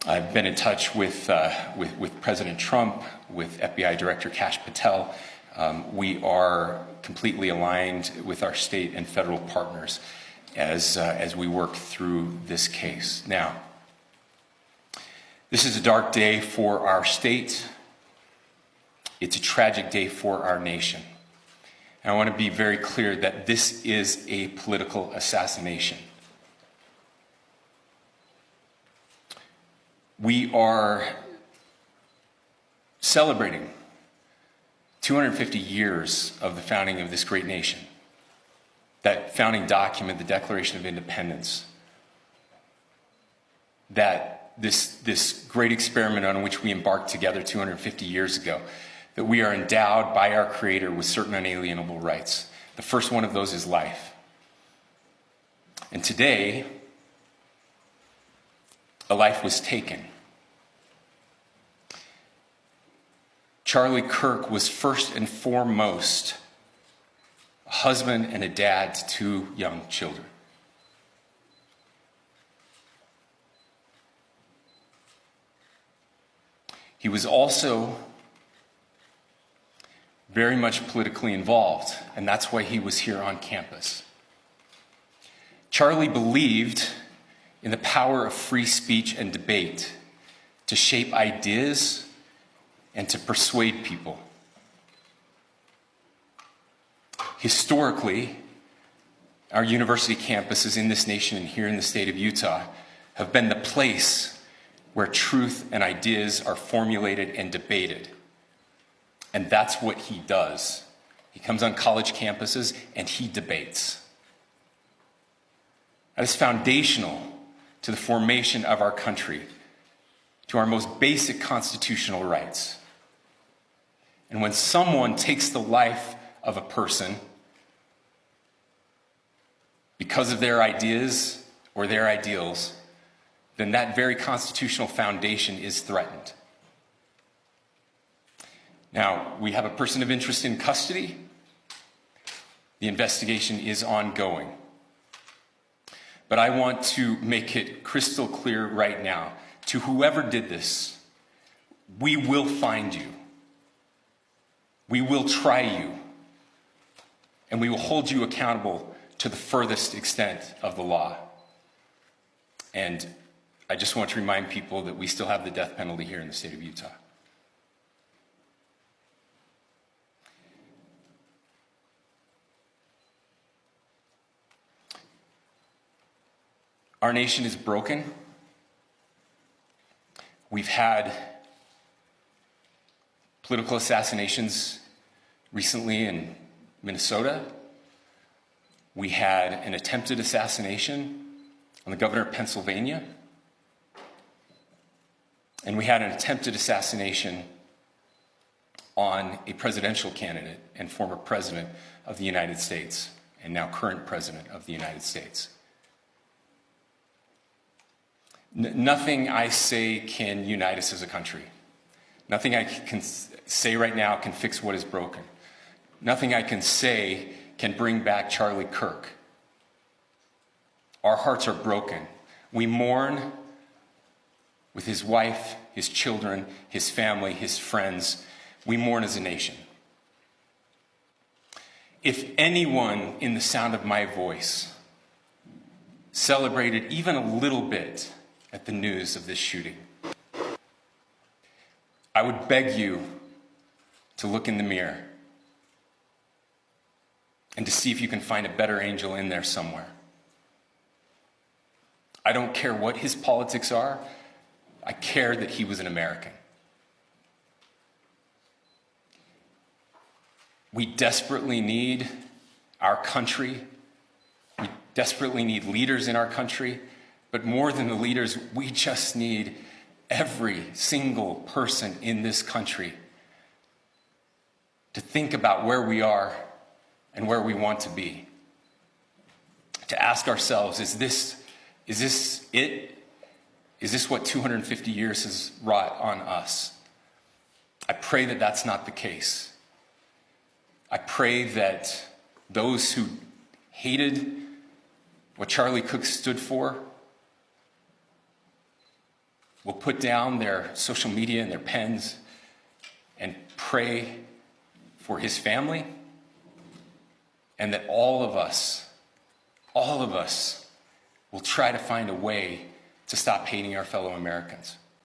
I've been in touch with President Trump, with FBI Director Kash Patel. We are completely aligned with our state and federal partners as we work through this case. Now, this is a dark day for our state. It's a tragic day for our nation. And I want to be very clear that this is a political assassination. We are celebrating 250 years of the founding of this great nation. That founding document, the Declaration of Independence, that this great experiment on which we embarked together 250 years ago, that we are endowed by our Creator with certain unalienable rights. The first one of those is life. And today, a life was taken. Charlie Kirk was first and foremost a husband and a dad to two young children. He was also very much politically involved, and that's why he was here on campus. Charlie believed in the power of free speech and debate to shape ideas and to persuade people. Historically, our university campuses in this nation and here in the state of Utah have been the place where truth and ideas are formulated and debated. And that's what he does. He comes on college campuses and he debates. That is foundational to the formation of our country, to our most basic constitutional rights. And when someone takes the life of a person because of their ideas or their ideals, then that very constitutional foundation is threatened. Now, we have a person of interest in custody. The investigation is ongoing. But I want to make it crystal clear right now, to whoever did this, we will find you. We will try you. And we will hold you accountable to the furthest extent of the law. And I just want to remind people that we still have the death penalty here in the state of Utah. Our nation is broken. We've had political assassinations recently in Minnesota. We had an attempted assassination on the governor of Pennsylvania. And we had an attempted assassination on a presidential candidate and former president of the United States, and now current president of the United States. Nothing I say can unite us as a country. Nothing I can say right now can fix what is broken. Nothing I can say can bring back Charlie Kirk. Our hearts are broken. We mourn with his wife, his children, his family, his friends. We mourn as a nation. If anyone in the sound of my voice celebrated even a little bit at the news of this shooting, I would beg you to look in the mirror and to see if you can find a better angel in there somewhere. I don't care what his politics are. I care that he was an American. We desperately need our country. We desperately need leaders in our country. But more than the leaders, we just need every single person in this country to think about where we are and where we want to be. To ask ourselves, is this it? Is this what 250 years has wrought on us? I pray that that's not the case. I pray that those who hated what Charlie Kirk stood for will put down their social media and their pens and pray for his family, and that all of us will try to find a way to stop hating our fellow Americans.